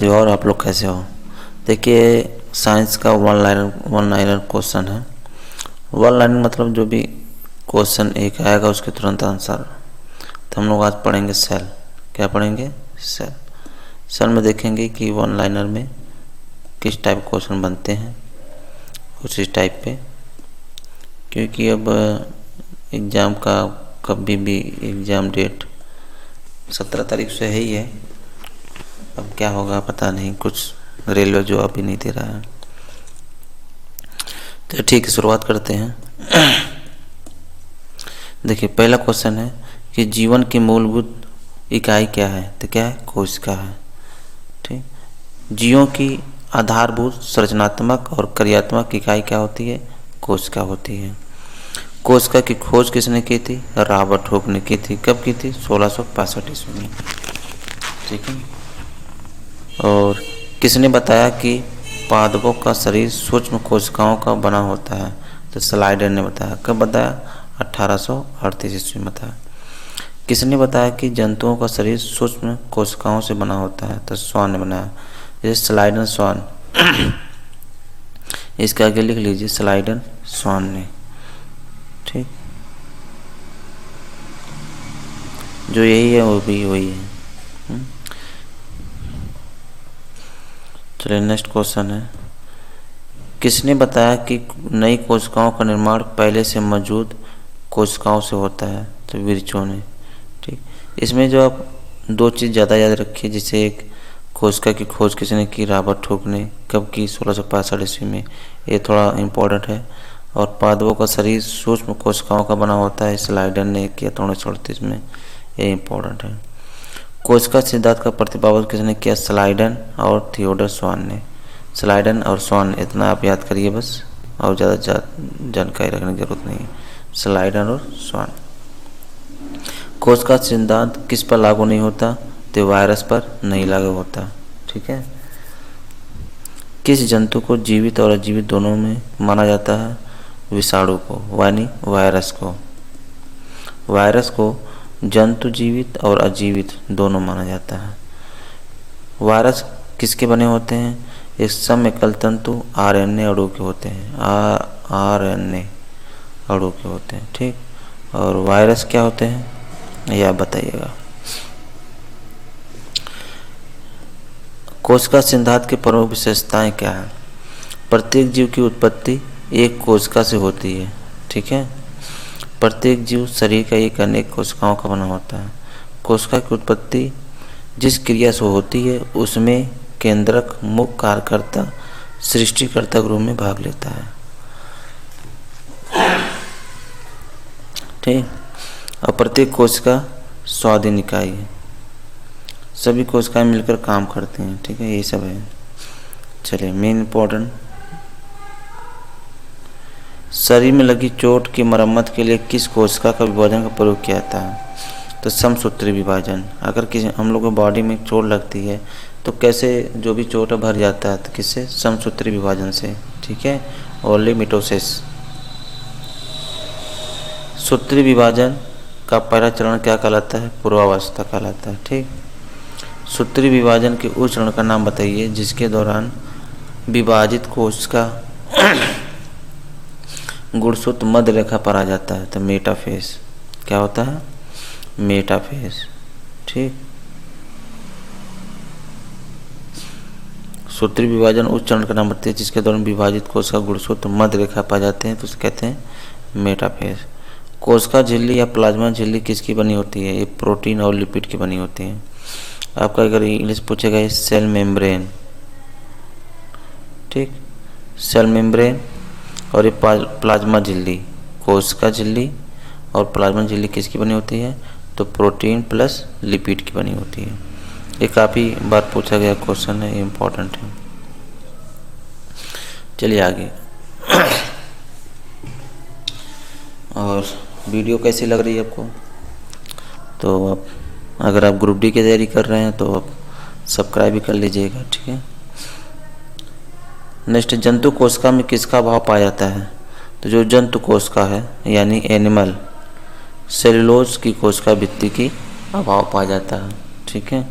जी, और आप लोग कैसे हो? देखिए, साइंस का वन लाइनर क्वेश्चन है। वन लाइनर मतलब जो भी क्वेश्चन एक आएगा उसके तुरंत आंसर। तो हम लोग आज पढ़ेंगे सेल। क्या पढ़ेंगे? सेल। सेल में देखेंगे कि वन लाइनर में किस टाइप क्वेश्चन बनते हैं उसी टाइप पे, क्योंकि अब एग्ज़ाम का कभी भी एग्ज़ाम डेट 17 तारीख से है ही है। अब क्या होगा पता नहीं, कुछ रेलवे जवाब भी नहीं दे रहा है। तो ठीक है, शुरुआत करते हैं। देखिए, पहला क्वेश्चन है कि जीवन की मूलभूत इकाई क्या है? तो क्या है? कोशिका है। ठीक। जीवों की आधारभूत संरचनात्मक और क्रियात्मक इकाई क्या होती है? कोशिका होती है। कोशिका की खोज किसने की थी? रॉबर्ट हुक ने की थी। कब की थी? 1665 ईस्वी में। ठीक है। और किसने बताया कि पादपों का शरीर सूक्ष्म कोशिकाओं का बना होता है? तो स्लाइडर ने बताया। कब बताया? 1838 ईस्वी में बताया। किसने बताया कि जंतुओं का शरीर सूक्ष्म कोशिकाओं से बना होता है? तो स्वान ने बनाया। जैसे स्लाइडर स्वान, इसके आगे लिख लीजिए स्लाइडर स्वान ने। ठीक, जो यही है वो भी वही है। चलिए, नेक्स्ट क्वेश्चन है, किसने बताया कि नई कोशिकाओं का निर्माण पहले से मौजूद कोशिकाओं से होता है? तो विर्चो ने। ठीक, इसमें जो आप दो चीज़ ज़्यादा याद रखिए, जैसे एक कोशिका की खोज किसने की? रॉबर्ट हुक ने। कब की? 1665 ईस्वी में। ये थोड़ा इम्पोर्टेंट है। और पादपों का शरीर सूक्ष्म कोशिकाओं का बना होता है, स्लाइडर ने किया 1938 में। ये इम्पोर्टेंट है। कोशिका सिद्धांत का प्रतिपादन किसने किया? स्लाइडन और थियोडर स्वान ने। स्लाइडन और स्वान, इतना आप याद करिए बस, और ज़्यादा जानकारी रखने की जरूरत नहीं है। स्लाइडन और स्वान। कोशिका सिद्धांत किस पर लागू नहीं होता? तो वायरस पर नहीं लागू होता। ठीक है। किस जंतु को जीवित और अजीवित दोनों में माना जाता है? विषाणु को, यानी वायरस को। वायरस को जंतु जीवित और अजीवित दोनों माना जाता है। वायरस किसके बने होते हैं? एक समएकल तंतु आरएनए अणु के होते हैं। आरएनए अणु के होते हैं। ठीक। और वायरस क्या होते हैं ये आप बताइएगा। कोशिका सिद्धांत की प्रमुख विशेषताएं क्या है? प्रत्येक जीव की उत्पत्ति एक कोशिका से होती है। ठीक है। प्रत्येक जीव शरीर का एक अनेक कोशिकाओं का बना होता है। कोशिका की उत्पत्ति जिस क्रिया से होती है उसमें केंद्रक मुख्य कार्यकर्ता सृष्टिकर्ता के रूप में भाग लेता है। ठीक। और प्रत्येक कोशिका स्वाधीन इकाई है। सभी कोशिकाएं मिलकर काम करती हैं। ठीक है, यही सब है। चलिए, मेन इम्पोर्टेंट, शरीर में लगी चोट की मरम्मत के लिए किस कोशिका का विभाजन का प्रयोग किया जाता है? तो समसूत्री विभाजन। अगर किसी हम लोग को बॉडी में चोट लगती है तो कैसे जो भी चोट भर जाता है? तो किससे? समसूत्री विभाजन से। ठीक है। Only mitosis. सूत्री विभाजन का पहला चरण क्या कहलाता है? पूर्वावस्था कहलाता है। ठीक। सूत्री विभाजन के उस चरण का नाम बताइए जिसके दौरान विभाजित कोशिका गुणसूत्र मध्य रेखा पर आ जाता है। तो मेटाफेज। क्या होता है? मेटाफेज। ठीक। सूत्री विभाजन उस चरण का नाम बताइए जिसके दौरान विभाजित कोशिका गुणसूत्र मध्य रेखा पर आ जाते हैं, तो उसे कहते हैं मेटाफेज। कोशिका झिल्ली या प्लाज्मा झिल्ली किसकी बनी होती है? ये प्रोटीन और लिपिड की बनी होती है। आपका अगर इंग्लिश पूछेगा ये सेल मेम्ब्रेन। ठीक। सेल मेम्ब्रेन और ये प्लाज्मा झिल्ली, कोशिका झिल्ली और प्लाज्मा झिल्ली किसकी बनी होती है? तो प्रोटीन प्लस लिपिड की बनी होती है। ये काफ़ी बार पूछा गया क्वेश्चन है, इम्पोर्टेंट है। चलिए आगे। और वीडियो कैसी लग रही है आपको? तो आप अगर आप ग्रुप डी की तैयारी कर रहे हैं तो आप सब्सक्राइब भी कर लीजिएगा। ठीक है। नेक्स्ट, जंतु कोशिका में किसका अभाव पाया जाता है? तो जो जंतु कोशिका है यानी एनिमल सेलुलोज की कोशिका भित्ति की अभाव पाया जाता है। ठीक है।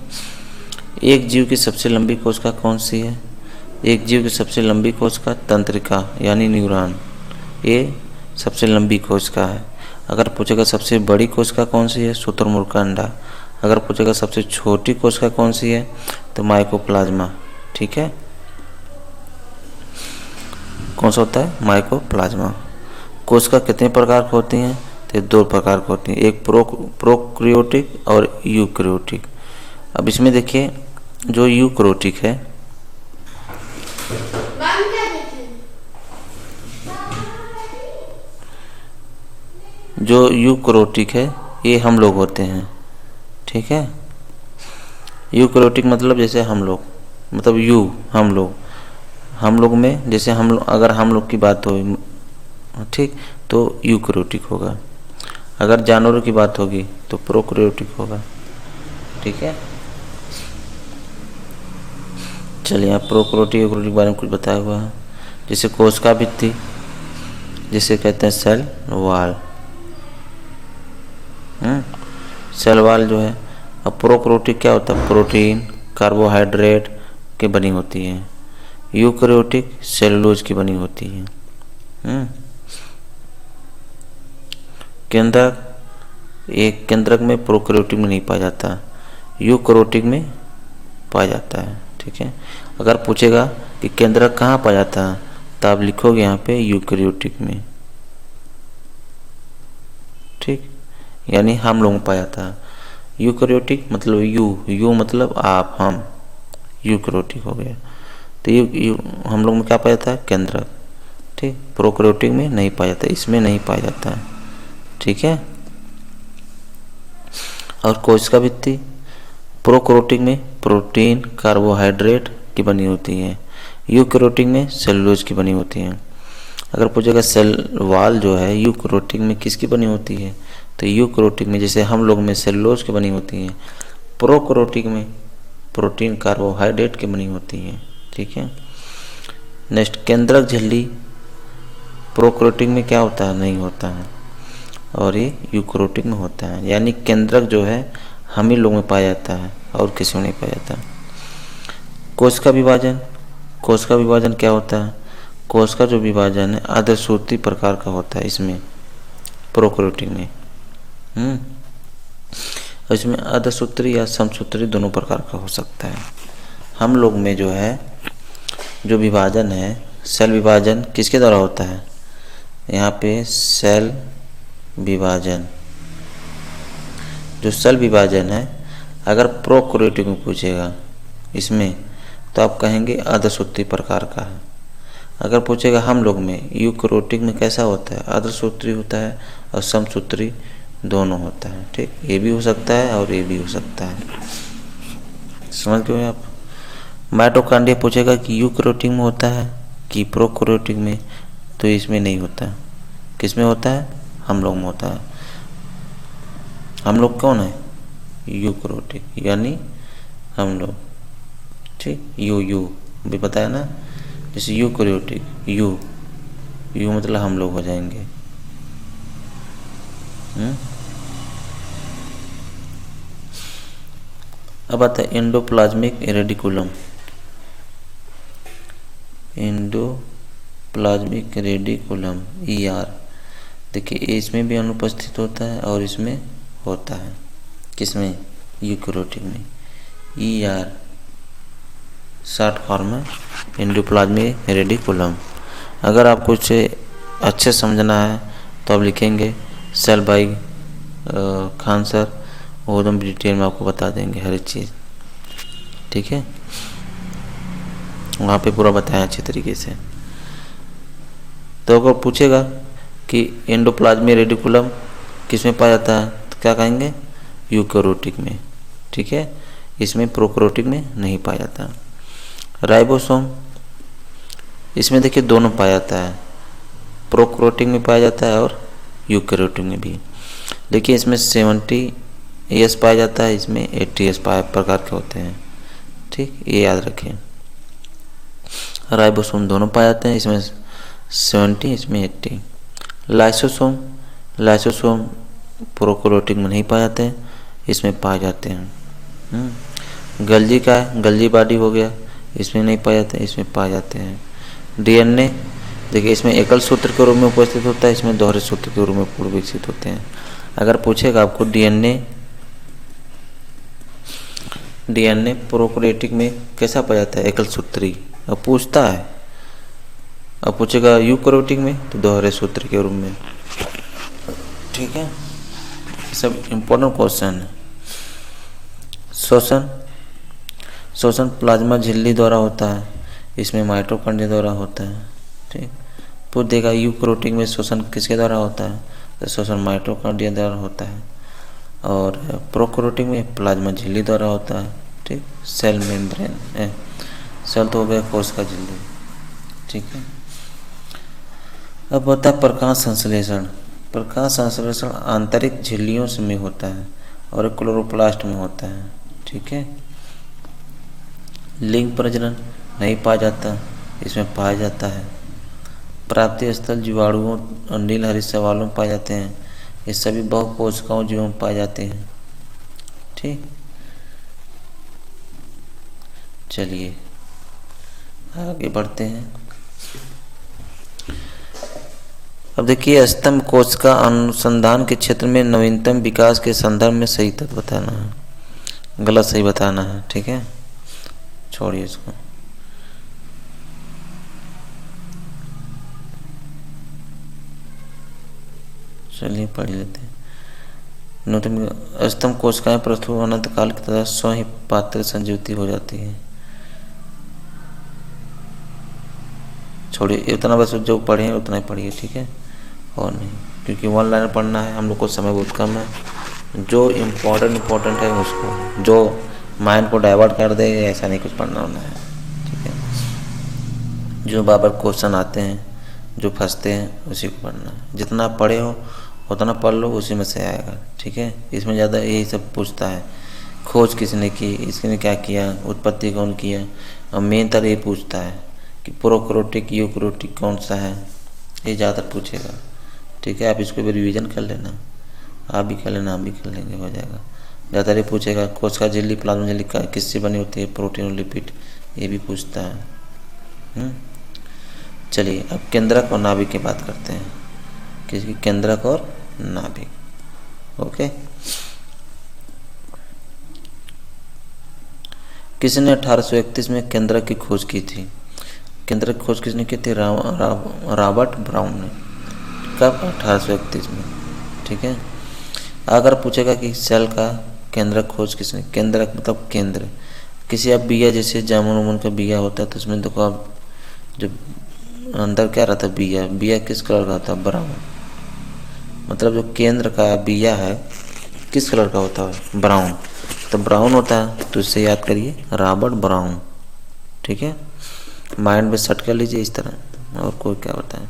एक जीव की सबसे लंबी कोशिका कौन सी है? एक जीव की सबसे लंबी कोशिका तंत्रिका यानी न्यूरॉन, ये सबसे लंबी कोशिका है। अगर पूछेगा सबसे बड़ी कोशिका कौन सी है? शुतुरमुर्ग का अंडा। अगर पूछेगा सबसे छोटी कोशिका कौन सी है, तो माइकोप्लाज्मा। ठीक है, कौन सा होता है? माइकोप्लाज्मा। कोशिका कितने प्रकार की होती हैं? तो 2 प्रकार की होती हैं, एक प्रोक्रियोटिक और यूक्रियोटिक। अब इसमें देखिए, जो यूक्रियोटिक है, जो यूक्रियोटिक है ये हम लोग होते हैं। ठीक है, यूक्रियोटिक मतलब जैसे हम लोग, मतलब हम लोग में जैसे अगर हम लोग की बात हो, ठीक, तो यूक्रियोटिक होगा। अगर जानवरों की बात होगी तो प्रोक्रियोटिक होगा। ठीक है, चलिए आप प्रोक्रियोटिक यूक्रियोटिक के बारे में कुछ बताया हुआ है। जैसे कोशिका भित्ति, जिसे कहते हैं सेल वॉल, सेल वॉल जो है। अब प्रोक्रियोटिक क्या होता है? प्रोटीन, कार्बोहाइड्रेट के बनी होती है। यूक्रियोटिक सेलुलोज की बनी होती है। केंद्रक, एक केंद्रक में प्रोक्रियोटिक में नहीं पाया जाता, यूक्रियोटिक में पाया जाता है। ठीक है, अगर पूछेगा कि केंद्रक कहाँ पाया जाता है, तो आप लिखोगे यहाँ पे यूक्रियोटिक में। ठीक, यानी हम लोग में पाया जाता है। यूक्रियोटिक मतलब यू मतलब आप, हम, यूक्रियोटिक हो गया। तो यू हम लोग में क्या पाया जाता है? केंद्रक। ठीक, प्रोक्रियोटिक में नहीं पाया जाता, इसमें नहीं पाया जाता है। ठीक है, और कोशिका भित्ति, प्रोक्रियोटिक में प्रोटीन, कार्बोहाइड्रेट की बनी होती है, यूक्रियोटिक में सेलुलोज की बनी होती है। अगर पूछेगा सेल वॉल जो है यूक्रियोटिक में किसकी बनी होती है, तो यूक्रियोटिक में जैसे हम लोग में सेलुलोज की बनी होती है, प्रोक्रियोटिक में प्रोटीन, कार्बोहाइड्रेट की बनी होती है। ठीक है, नेक्स्ट, केंद्रक झिल्ली प्रोक्रियोटिक में क्या होता है? नहीं होता है, और ये यूक्रियोटिक में होता है। यानी केंद्रक जो है हम ही लोग में पाया जाता है और किसी में नहीं पाया जाता। कोशिका विभाजन, कोशिका विभाजन क्या होता है? कोशिका जो विभाजन है अर्धसूत्री प्रकार का होता है इसमें, प्रोक्रियोटिक में। इसमें अर्धसूत्री या समसूत्री दोनों प्रकार का हो सकता है। हम लोग में जो है, जो विभाजन है, सेल विभाजन किसके द्वारा होता है? यहाँ पे सेल विभाजन, जो सेल विभाजन है, अगर प्रोक्रियोटिक में पूछेगा इसमें, तो आप कहेंगे अर्धसूत्री प्रकार का है। अगर पूछेगा हम लोग में, यूक्रियोटिक में कैसा होता है? अर्धसूत्री होता है और समसूत्री दोनों होता है। ठीक, ये भी हो सकता है और ये भी हो सकता है। समझ गए आप? माइटोकॉन्ड्रिया पूछेगा कि यूक्रियोटिक में होता है कि प्रोक्रियोटिक में, तो इसमें नहीं होता। किस में होता है? हम लोग में होता है। हम लोग कौन है? यूक्रियोटिक, यानी हम लोग। ठीक, यू भी बताया ना, जैसे यूक्रियोटिक, यू मतलब हम लोग हो जाएंगे। अब आता है endoplasmic reticulum. Endoplasmic reticulum, ER, देखिए इसमें भी अनुपस्थित होता है और इसमें होता है। किसमें? यूक्रियोटिक में। ER शॉर्ट फॉर्म है एंडोप्लाज्मिक रेडिकुलम। अगर आपको इसे अच्छे समझना है तो आप लिखेंगे सेल बाई खान सर, वो एकदम डिटेल में आपको बता देंगे हर एक चीज़। ठीक है, वहाँ पे पूरा बताया अच्छे तरीके से। तो अगर पूछेगा कि एंडोप्लाज्मिक रेडिकुलम किस में पाया जाता है, तो क्या कहेंगे? यूक्रियोटिक में। ठीक है, इसमें प्रोक्रियोटिक में नहीं पाया जाता। राइबोसोम, इसमें देखिए दोनों पाया जाता है, प्रोक्रियोटिक में पाया जाता है और यूक्रियोटिक में भी। देखिए इसमें 70S पाया जाता है, इसमें 80S प्रकार के होते हैं। ठीक, ये याद रखें। राइबोसोम दोनों पाए जाते हैं, इसमें 70, इसमें 80। लाइसोसोम प्रोक्रियोटिक में नहीं पाए जाते हैं, इसमें पाए जाते हैं। गल्जी का है, गल्जी बॉडी हो गया, इसमें नहीं पाए जाते हैं, इसमें पाए जाते हैं। डीएनए देखिए इसमें एकल सूत्र के रूप में उपस्थित होता है, इसमें दोहरे सूत्र के रूप में पूर्व विकसित होते हैं। अगर पूछेगा आपको डीएनए प्रोकैरियोटिक में कैसा पाया जाता है, एकल सूत्री, अब पूछता है। अब पूछेगा यूकैरियोटिक में तो दोहरे सूत्र के रूप में। ठीक है, सब इम्पोर्टेंट क्वेश्चन है। शोषण प्लाज्मा झिल्ली द्वारा होता है, इसमें माइटोकॉन्ड्रिया द्वारा होता है। ठीक, पूछ देगा यूकैरियोटिक में शोषण किसके द्वारा होता है, तो शोषण माइटोकॉन्ड्रिया द्वारा होता है। और प्रोकैरियोटिक में प्लाज्मा झिल्ली द्वारा होता है। ठीक, सेल मेम्ब्रेन, सेल तो हो गया कोश का झिल्ली। ठीक है, अब होता है प्रकाश संश्लेषण। प्रकाश संश्लेषण आंतरिक झिल्लियों से में होता है और क्लोरोप्लास्ट में होता है। ठीक है, लिंग प्रजनन नहीं पाया जाता, इसमें पाया जाता है। प्राप्ति स्थल जीवाणुओं और नीलहरित शैवालों में पाए जाते हैं, ये सभी बहुकोशिकाओं जीवों में पाए जाते हैं। ठीक, चलिए आगे बढ़ते हैं। अब देखिए स्तंभ कोशिका अनुसंधान के क्षेत्र में नवीनतम विकास के संदर्भ में सही तथ्य बताना है, गलत सही बताना है। ठीक है, छोड़िए इसको। चलिए पढ़ लेते हैं। नूतन स्तंभ कोशिकाएं प्रस्तुत अनंत काल की तरह स्वयं ही पात्र संजीवती हो जाती है। छोड़िए इतना, बस जो पढ़े हैं उतना ही पढ़िए। ठीक है, और नहीं, क्योंकि वन लाइन पढ़ना है, हम लोग को समय बहुत कम है। जो इम्पोर्टेंट है उसको, जो माइंड को डाइवर्ट कर दे ऐसा नहीं कुछ पढ़ना होना है। ठीक है, जो बार बार क्वेश्चन आते हैं, जो फंसते हैं, उसी को पढ़ना है। जितना पढ़े हो उतना पढ़ लो, उसी में से आएगा। ठीक है, इसमें ज़्यादा यही सब पूछता है, खोज किसने की, इसने क्या किया, उत्पत्ति कौन किया, और मेन तरह ये पूछता है कि प्रोकैरियोटिक यूकैरियोटिक कौन सा है, ये ज़्यादातर पूछेगा। ठीक है, आप इसको भी रिवीजन कर लेना, आप भी कर लेना, हम भी कर लेंगे, हो जाएगा। ज़्यादातर ये पूछेगा कोशिका झिल्ली प्लाज्मा झिल्ली किससे बनी होती है, प्रोटीन और लिपिड, ये भी पूछता है। चलिए अब केंद्रक और नाभिक की बात करते हैं, किसकी, केंद्रक और नाभिक। ओके, किसने 1831 में केंद्रक की खोज की थी? केंद्रक की खोज किसने की थी? रॉबर्ट ब्राउन ने। कब? 1831 में। ठीक है, अगर पूछेगा कि सेल का केंद्रक खोज किसने, केंद्रक मतलब केंद्र, किसी अब बिया, जैसे जामुन उमुन का बिया होता है तो उसमें देखो आप जो अंदर क्या रहता है, बिया किस कलर का होता है? ब्राउन। मतलब जो केंद्र का बिया है किस कलर का होता है? ब्राउन। तो ब्राउन होता है, तो इससे याद करिए रॉबर्ट ब्राउन। ठीक है, माइंड में सेट कर लीजिए इस तरह। और कोई क्या बताएं?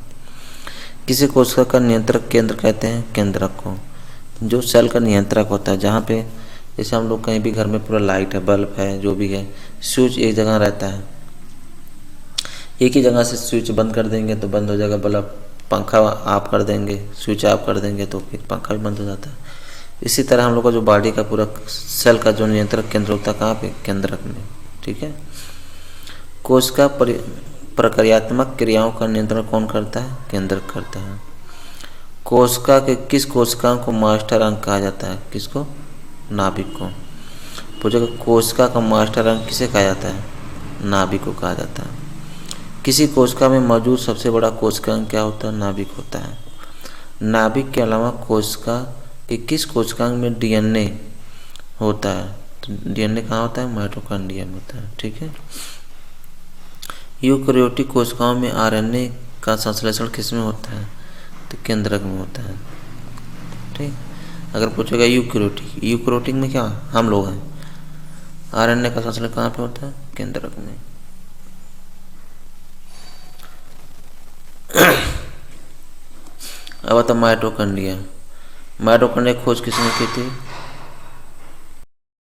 किसी कोशिका का नियंत्रक केंद्र कहते हैं केंद्रक को। जो सेल का नियंत्रक होता है, जहाँ पे जैसे हम लोग कहीं भी घर में पूरा लाइट है, बल्ब है, जो भी है, स्विच एक जगह रहता है, एक ही जगह से स्विच बंद कर देंगे तो बंद हो जाएगा बल्ब, पंखा ऑफ कर देंगे, स्विच ऑफ कर देंगे तो फिर पंखा भी बंद हो जाता है। इसी तरह हम लोग का जो बॉडी का पूरा सेल का जो नियंत्रक केंद्र होता है, कहाँ पे? केंद्रक में। ठीक है, कोशिका प्रक्रियात्मक क्रियाओं का नियंत्रण कौन करता है? केंद्रक करता है। कोशिका के किस कोशिका को मास्टर अंग कहा जाता है? किसको? नाभिक को। पूछेगा कोशिका का मास्टर अंग किसे कहा जाता है? नाभिक को कहा जाता है। किसी कोशिका में मौजूद सबसे बड़ा कोशिका अंग क्या होता है? नाभिक होता है। नाभिक के अलावा कोशिका के किस कोशिकांग में डीएनए होता है? तो डीएनए कहाँ होता है? माइटोकॉन्ड्रिया में होता है। ठीक है, यूकैरियोटिक कोशिकाओं में आरएनए का संश्लेषण किस में होता है? तो केंद्रक में होता है। ठीक, अगर पूछेगा यूकैरियोटिक में क्या हम लोग हैं, आरएनए का संश्लेषण कहाँ पे होता है? केंद्रक में। अब आता माइटोकॉन्ड्रिया। माइटोकॉन्ड्रिया खोज किसने की थी?